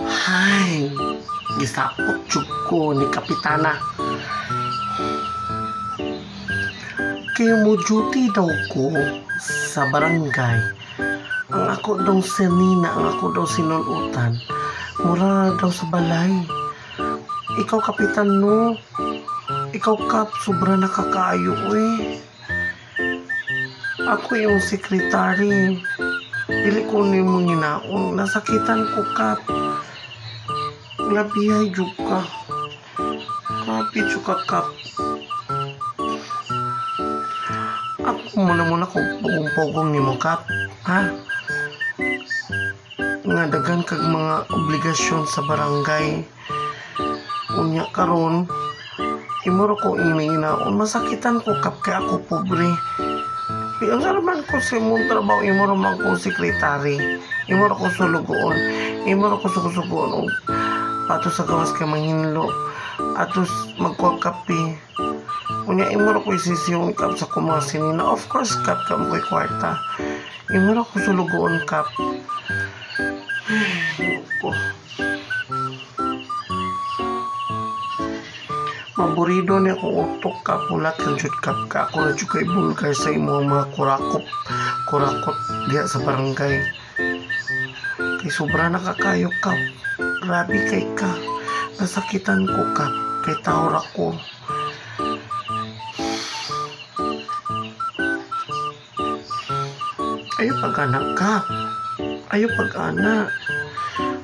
Hay, gisaot jud ko ni Kapitana. Kaya mo duty daw ko sa barangay. Ang ako daw sinina, ang ako daw sinunutan. Mura daw sa balay. Ikaw, Kapitan, no? Ikaw, Kap, sobra nakakaayo, eh. Ako yung sekretary. Dili ko ni mo ginaon. Nasakitan ko, Kap. Labihay jud ka. Grabe jud ka, Kap. Ako muna kung pugong-pugong ni mo, Kap. Ha? Nga dagan kag mga obligasyon sa barangay. Unya karon, imuro ko inginaon. Masakitan ko, Kap, kay ako pobre. Ang saraman ko sa imong trabaho, imuro man ko sekretary. Imuro ko sulugoon. Imuro ko sugusugoon. Pato sa gawas kay manghinlo. Atos magkukapi. Unya imuro ko isisiyong, Kap, sa kumasinina. Of course, Kap, ka mo'y kwarta. Imuro ko sulugoon, Kap. Maburido ni akong utok, Kap. Ulat lang jud, Kap, ka. Ako na jud kay bulgar sa imo mga kurakot diya sa barangay. Kay sobra nakakayo, Kap. Grabe kay ka. Nasakitan ko, Kap. Kay tawra ko. Ayaw pag-anak, Kap. Ayaw pag-anak.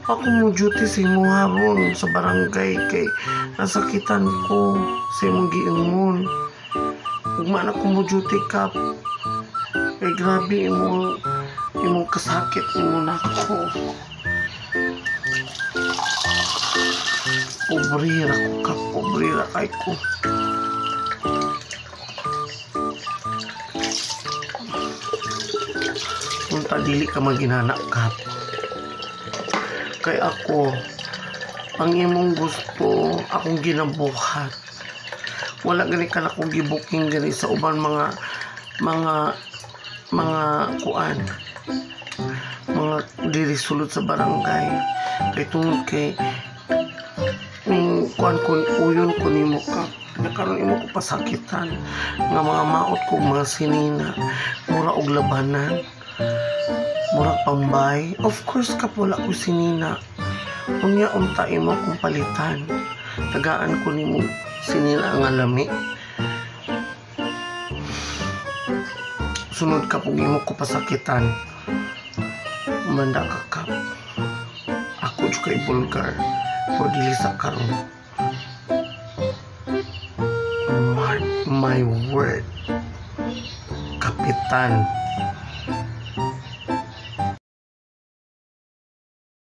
Ako mo duty sa imo haron sa barangay kay nasakitan ko sa imong giingon. Ugma na ko mo duty, Kap. Kay grabe imong kasakit mo na ako. Pobrera ko, Kap. Pobrera kay ko. Punta dili ka maginanak, Kap. Kay ako, ang imong gusto, akong ginabuhat. Wala gani ka na akong gibuking gani sa uban mga kuan. Mga dirisulot sa barangay. Kay tungod kay kuan ko, uyon ko nimo, Kap. Nakaroon imo ko pasakitan. Nga mga maot ko, mga sinina. Mura og labanan. Murag pambay. Of course, Kap, wala ko sinina. Unya unta imo kong palitan. Tagaan ko nimo sinina nga lami. Sunod ka kung imo ko pasakitan. Manda ka, Kap. Ako jud kay bulgar. Pero dili sa karon. My word. Kapitan.